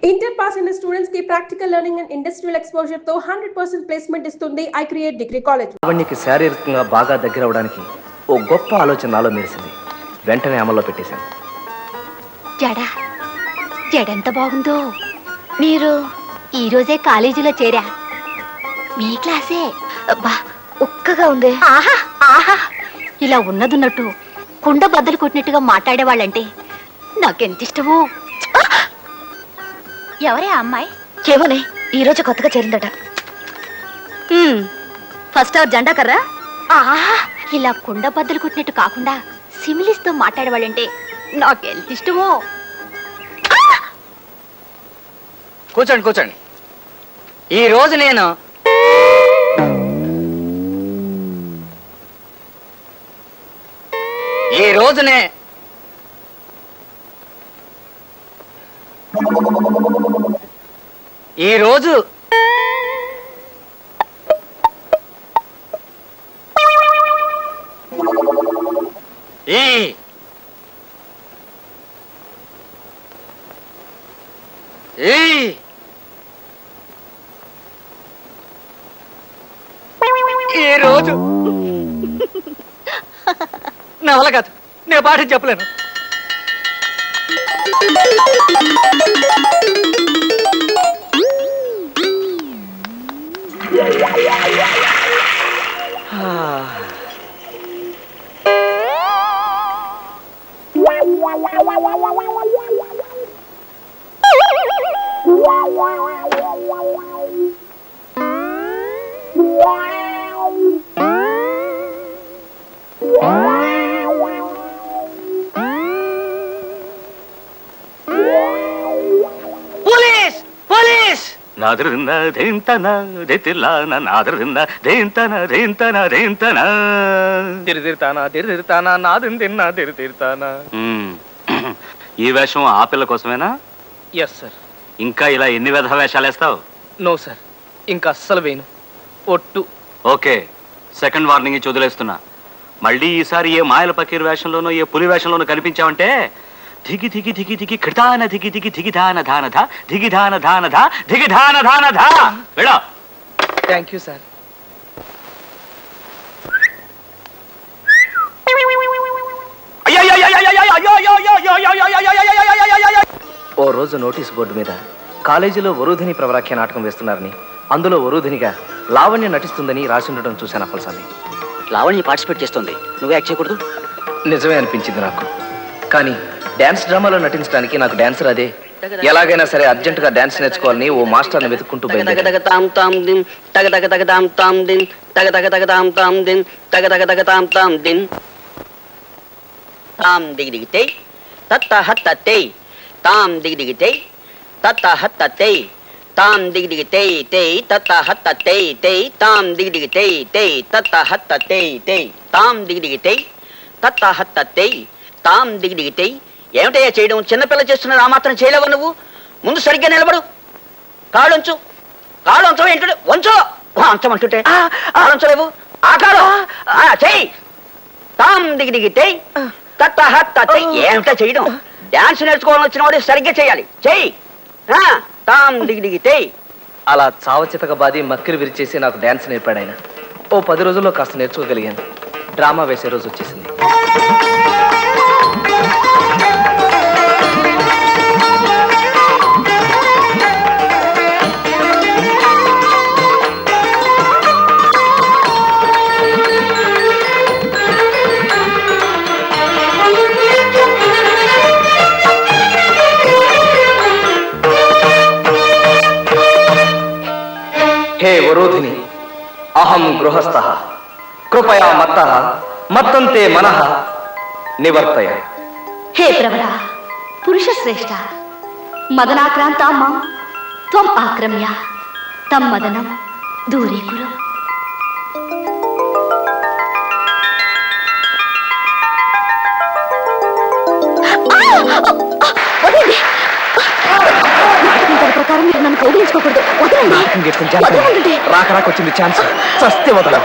Inter pass అయిన students కి practical learning and industrial exposure తో 100% ప్లేస్మెంట్ ఇస్తుంది ఐ క్రియేట్ డిగ్రీ కాలేజ్. లావణ్యకి శారీరకంగా బాగా దగ్గర అవడానికి ఓ గొప్ప ఆలోచన నాలో మెరిసింది. వెంటనే అమల్లో పెట్టేశాను. జడంత బాగుందో. మీరు ఈరోజే కాలేజీలో చేరా? మీ క్లాసే. అబ్బా ఒక్కగా ఉంది. ఆహా ఆహా ఇలా ఉన్నదున్నట్టు కుండ బద్దలు కొట్టినట్టుగా మాట్లాడేవాళ్ళంటే నాకెంత ఇష్టమో. ఎవరే ఆ అమ్మాయి? కేవనే ఈరోజు కొత్తగా చేరిందట. ఫస్ట్ అవర్ జెండా కర్రా. ఆహా ఇలా కుండ బద్దలు కొట్టినట్టు కాకుండా సిమిలిస్తో మాట్లాడేవాళ్ళంటే నాకెంత ఇష్టమో. కూర్చోండి కూర్చోండి. ఈరోజు నేను ఈరోజు నా వల్ల కాదు, నేను పాఠం చెప్పలేను. ఈ వేషం ఆ పిల్ల కోసమేనా? Yes sir. ఇంకా ఇలా ఎన్ని విధ వేషాలు వేస్తావు? నో సార్, ఇంకా అస్సలు వేయను. ఒట్టు. ఓకే, సెకండ్ వార్నింగ్ ఇచ్చి వదిలేస్తున్నా. మళ్ళీ ఈసారి ఏ మాయల పకీర్ వేషంలోనో ఏ పులి వేషంలోనో కనిపించావంటే ధిగి ధిగి ధిగి ధిగి కృతాన ధిగి ధిగి ధిగిధాన ధాన ధ ధిగిధాన ధాన ధ ధిగిధాన ధాన ధ. వెళ్ళా. Thank you sir. ఓ రోజు నోటీస్ బోర్డు మీద కాలేజీలో వరూధిని ప్రవరాఖ్య నాటకం వేస్తున్నారని, అందులో వరూధినిగా లావణ్య నటిస్తుందని రాసి ఉండటం చూశాను. అప్పలస్వామి, లావణ్య పార్టిసిపేట్ చేస్తుంది, నువ్వు యాక్ట్ చేయకూడదు? నిజమే అనిపించింది నాకు. కానీ డాన్స్ డ్రామాలో నటించడానికి నాకు డాన్సర్ అదే. ఎలాగైనా సరే అర్జెంట్ గా డాన్స్ నేర్చుకోవాలని ఓ మాస్టర్ని వెతుక్కుంటూ ఏమిటయ్యా చేయడం? చిన్నపిల్ల చేస్తున్నది ఆ మాత్రం చేయలేవు నువ్వు. ముందు సరిగ్గా నిలబడు. కాళ్ళొంచు. కాళ్ళొంచు. ఏంటంటే వంచో. అంచమంటుంటే కాళ్ళొంచలేవు. ఆ కాడు చెయ్యి. తాం దిగి దిగితే ఏమిటా చేయడం? డాన్స్ నేర్చుకోవాలని వచ్చిన వాడు సరిగ్గా చేయాలి. చెయ్యి. తాం దిగి దిగితే. అలా చావచితక బాధి మక్కిరి విరిచేసి నాకు డాన్స్ నేర్పాడు ఆయన. ఓ 10 రోజుల్లో కాస్త నేర్చుకోగలిగాను. డ్రామా వేసే రోజు వచ్చేసింది. హే వరోధిని, అహం గృహస్థః కృపయా మత్తః మత్తంతే మనః నివర్తయ. హే ప్రవర పురుష శ్రేష్ఠ, మదనాక్రాంత మాం త్వం ఆక్రమ్య తం మదనం దూరీకురు. ప్రకారం మీరు నన్ను కౌగిలించుకోకూడదు. రాక వచ్చింది ఛాన్స్. చస్తే వదల.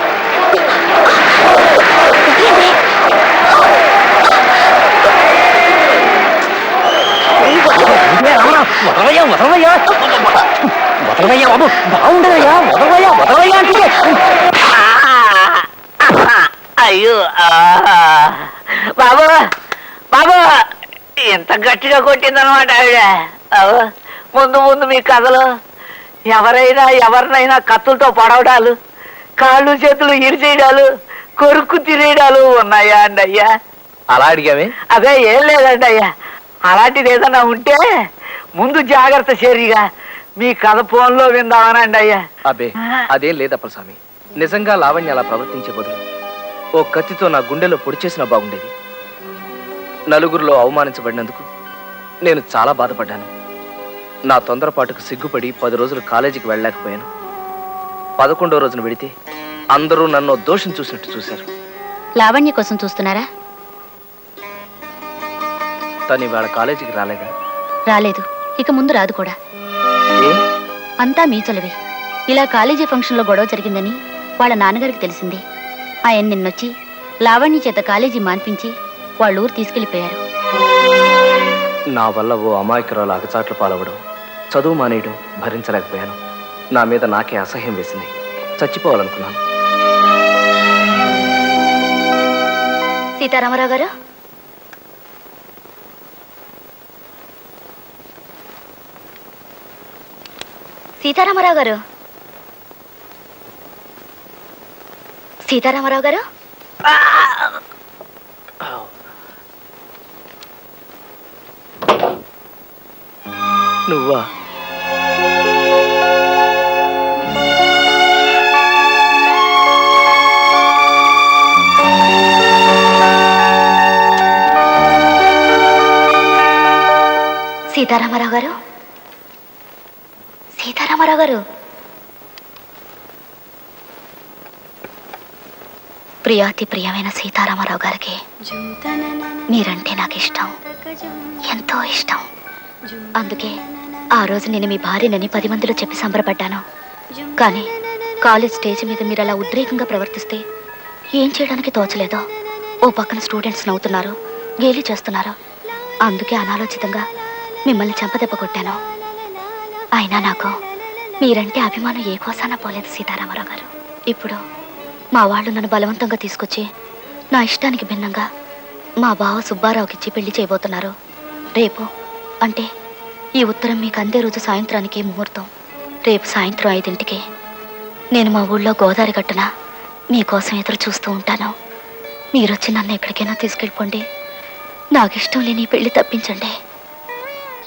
వదలవయ్యా వదలవయ్యా వదలవయ్యా బాబు బాగుండదయ్యా వదలవయ్యా అంటే అయ్యో బాబు బాబు ఎంత గట్టిగా కొట్టిందనమాట ఆవిడ ముందు ముందు మీ కథలు ఎవరైనా ఎవరినైనా కత్తులతో పడవడాలు కాళ్ళు చేతులు ఇరిచేయడాలు కొరుక్కు తినేయడాలు ఉన్నాయా అండి అయ్యా? అలా అడిగామే? అదే ఏం లేదండి అయ్యా, అలాంటిది ఏదన్నా ఉంటే ముందు జాగ్రత్త చర్యగా మీ కథ ఫోన్లో విందామనండి అయ్యా. అబ్బే అదేం లేదప్పలస్వామి. నిజంగా లావణ్య అలా ప్రవర్తించే బదులు ఓ కత్తితో నా గుండెలో పొడి చేసినా బాగుండేది. నలుగురిలో అవమానించబడినందుకు నేను చాలా బాధపడ్డాను. నా తొందరపాటుకు సిగ్గుపడి 10 రోజులు కాలేజీకి వెళ్ళలేకపోయాను. 11వ రోజున వెడితే అందరూ నన్ను దోషం చూసినట్టు చూశారు. లావణ్య కోసం చూస్తున్నారా? తను ఇవాళ కాలేజీకి రాలేదా? రాలేదు, ఇక ముందు రాదు కూడా. ఏ? అంతా మీ చొలవే. ఇలా కాలేజీ ఫంక్షన్లో గొడవ జరిగిందని వాళ్ళ నాన్నగారికి తెలిసింది. ఆయన నిన్నొచ్చి లావణ్య చేత కాలేజీ మాన్పించి వాళ్ళ ఊరు తీసుకెళ్లిపోయారు. నా వల్ల ఓ అమాయకురాలు అగచాట్లు పాలవడం, చదువు మానేయడం భరించలేకపోయాను. నా మీద నాకే అసహ్యం వేసింది. చచ్చిపోవాలనుకున్నాను. సీతారామరావు గారు, సీతారామరావు గారు, సీతారామరావు గారు, నువ్వా? సీతారామరావు గారు, సీతారామరావు గారు. ప్రియాతి ప్రియమైన సీతారామరావు గారికి మీరంటే నాకు ఇష్టం, ఎంతో ఇష్టం. అందుకే ఆ రోజు నేను మీ భార్యనని 10 మందిలో చెప్పి సంబరపడ్డాను. కానీ కాలేజ్ స్టేజ్ మీద మీరు అలా ఉద్రేకంగా ప్రవర్తిస్తే ఏం చేయడానికి తోచలేదో. ఓ పక్కన స్టూడెంట్స్ నవ్వుతున్నారు, గేలి చేస్తున్నారు. అందుకే అనాలోచితంగా మిమ్మల్ని చెంపదెబ్బ కొట్టాను. అయినా నాకు మీరంటే అభిమానం ఏ కోసానా పోలేదు సీతారామరావు గారు. ఇప్పుడు మా వాళ్ళు నన్ను బలవంతంగా తీసుకొచ్చి నా ఇష్టానికి భిన్నంగా మా బావ సుబ్బారావుకిచ్చి పెళ్లి చేయబోతున్నారు. రేపు అంటే ఈ ఉత్తరం మీకు అందే రోజు సాయంత్రానికి ముహూర్తం. రేపు సాయంత్రం 5ంటికి నేను మా ఊళ్ళో గోదావరి గట్టున మీకోసం ఎదురు చూస్తూ ఉంటాను. మీరొచ్చి నన్ను ఎక్కడికైనా తీసుకెళ్ళిపోండి. నాకు ఇష్టం లేని పెళ్లి తప్పించండి.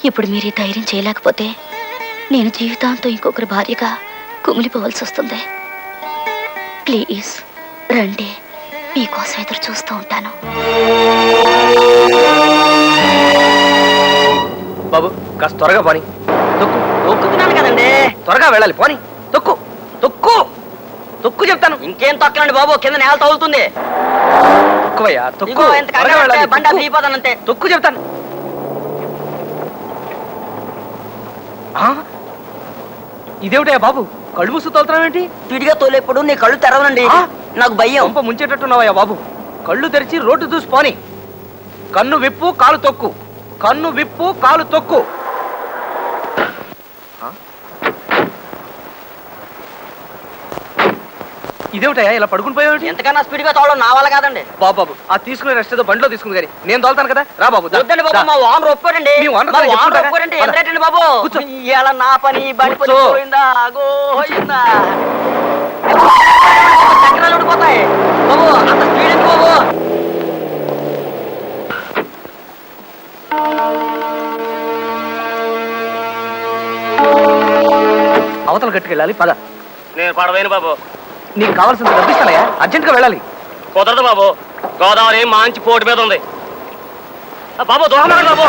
ఇప్పుడు మీరు ఈ ధైర్యం చేయలేకపోతే నేను జీవితాంతం ఇంకొకరి భార్యగా కుమిలిపోవలసి వస్తుంది. ప్లీజ్ రండి, మీకోసం ఎదురు చూస్తూ ఉంటాను. బాబు కాస్త త్వరగా పోని. తొక్కు. తొక్కుతున్నాను కదండి. త్వరగా వెళ్ళాలి, పోని. తొక్కు తొక్కు తొక్కు చెప్తాను. ఇంకేం తొక్కలండి బాబు, కింద నేల తగులుతుంది. తొక్కువయ్యా, తొక్కు. ఇదిగో ఇంత త్వరగా కంగారు వెళ్ళాలి, పడితే బండి తొక్కు. దిగిపోతానంతే. తొక్కు చెప్తాను. ఆ? ఇదేమిటయ్యా బాబు, కళ్ళు మూసు తోలుతున్నావేంటి? స్పీడ్గా తోలేప్పుడు నీ కళ్ళు తెరవనండి, ఆ? నాకు భయం. కొంప ముంచేటట్టున్నావయ్యా బాబు. కళ్ళు తెరిచి రోడ్డు చూసి పోని. కన్ను విప్పు, కాలు తొక్కు. కన్ను విప్పు, కాలు తొక్కు. ఇదేమిటయ్యా ఇలా పడుకుని పోయావు? ఎంతకన్నా స్పీడ్గా తోవడం నా వల్ల కాదండి. బాబు ఆ తీసుకునే రెస్ట్ ఏదో బండిలో తీసుకుంది కానీ నేను తోలుతాను కదా. రా బాబు. వద్దండి బాబు, మా ఓనర్ ఒప్పుకోరండి. మీ ఓనర్ మా తో ఓనర్ చెప్పుకుంటారా? ఒప్పుకోరండి. పద. ఎంతరేటండి బాబు? కూర్చో. ఇవాళ నా పని బండి పని కూర్చో. పోయిందా గోయిందా. చక్రాలు ఊడిపోతాయి బాబు, అంత స్పీడ్ ఎందుకు బాబు? అవతల గట్టుకెళ్ళాలి, పద. నేను పడవేను బాబు. నీకు కావాల్సిన డబ్బిస్తానయ్యా, అర్జెంట్ గా వెళ్ళాలి. కుదరదు బాబు, గోదావరి మంచి పోటు మీద ఉంది. బాబు దూరం బాబు.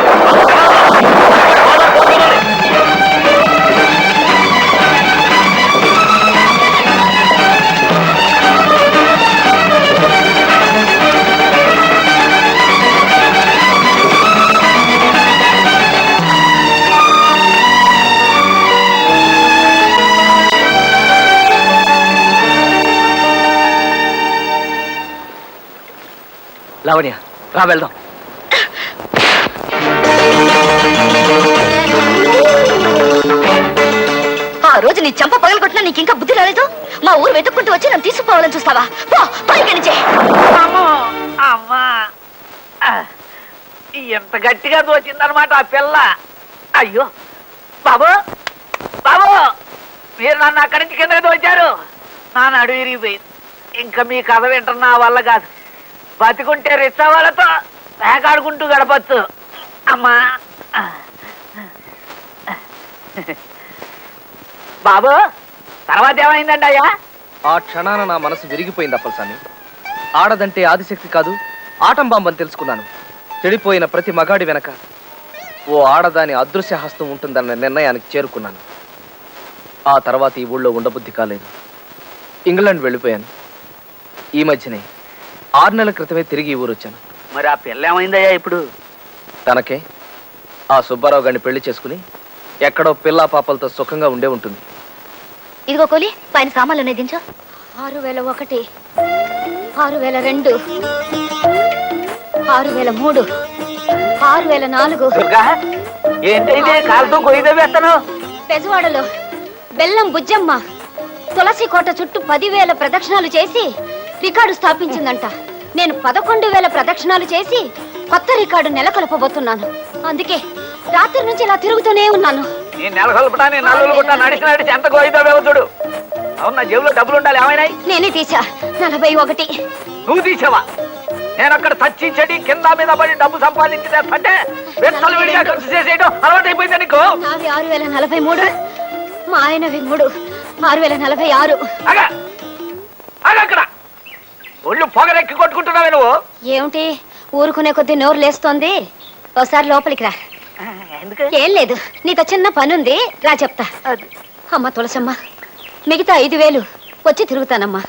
లావణ్య రా వెళ్దాం. రోజు నీ చంప పగలగొట్టినా నీకు ఇంకా బుద్ధి రాలేదు. మా ఊరు వెతుక్కుంటూ వచ్చి నన్ను తీసుకుపోవాలని చూస్తావా? పో ఇక్కడి నుంచే. అమ్మా ఎంత గట్టిగా దోచిందనమాట ఆ పిల్ల. అయ్యో బాబు బాబు, మీరు నన్ను అక్కడి నుంచి కిందకి దోచారు. నా నడు విరిగిపోయింది. ఇంకా మీ కథ వింటున్నా వల్ల కాదు. బతికుంటే రిచ్చా వాళ్ళతో వేకాడుకుంటూ గడపచ్చు. అమ్మా బాబు, తర్వాత ఏమైందండి అయ్యా? ఆ క్షణాన నా మనసు విరిగిపోయింది అప్పలస్వామి. ఆడదంటే ఆదిశక్తి కాదు, ఆటం బాంబని తెలుసుకున్నాను. చెడిపోయిన ప్రతి మగాడి వెనక ఓ ఆడదాని అదృశ్య హస్తం ఉంటుందన్న నిర్ణయానికి చేరుకున్నాను. ఆ తర్వాత ఈ ఊళ్ళో ఉండబుద్ధి కాలేదు. ఇంగ్లాండ్ వెళ్ళిపోయాను. ఈ మధ్యనే 6 నెలల క్రితమే తిరిగి ఈ ఊరు వచ్చాను. మరి ఆ పిల్ల ఏమైందయ్యా ఇప్పుడు? తనకే ఆ సుబ్బారావు గారిని పెళ్లి చేసుకుని ఎక్కడో పిల్లా పాపలతో సుఖంగా ఉండే ఉంటుంది. ఇదిగో కోలి, పైన సామాన్లు అనేది దించు. 6001, 6002, 6003, 6004. దుర్గా, ఏంటైతే కాలుతో గొయ్యి వేస్తాను? పెజవాడలో బెల్లం బుజ్జమ్మ తులసి కోట చుట్టూ 10,000 ప్రదక్షిణాలు చేసి రికార్డు స్థాపించిందంట. నేను 11,000 ప్రదక్షిణాలు చేసి కొత్త రికార్డు నెలకొల్పబోతున్నాను. అందుకే రాత్రి నుంచి ఇలా తిరుగుతూనే ఉన్నాను. నీ నెలకొల్పటాన్ని నల్లులు గుట్ట నడిచి నడిచి ఎంత గోయిదో చూడు. అవును, నా జేబులో డబ్బులు ఉండాలి. ఏమైనాయి? నేనే తీసా. 41. నువ్వు తీసావా? నేను అక్కడ తచ్చి చెడి కింద మీద పడి డబ్బు సంపాదించి తెస్తుంటే వెత్తలు విడిగా ఖర్చు చేసేయడం అలవాటు అయిపోయింది నీకు. నావి 6043, మా ఆయనవి 3, 6046. అక్కడ ఒళ్ళు పొగరెక్కి కొట్టుకుంటున్నావే నువ్వు. ఏమిటి ఊరుకునే కొద్దీ నోరు లేస్తోంది? ఒకసారి లోపలికి రా. ఏం లేదు, నీతో చిన్న పనుంది, రా చెప్తా. అమ్మ తులసమ్మ, మిగతా 5,000 వచ్చి తిరుగుతానమ్మా.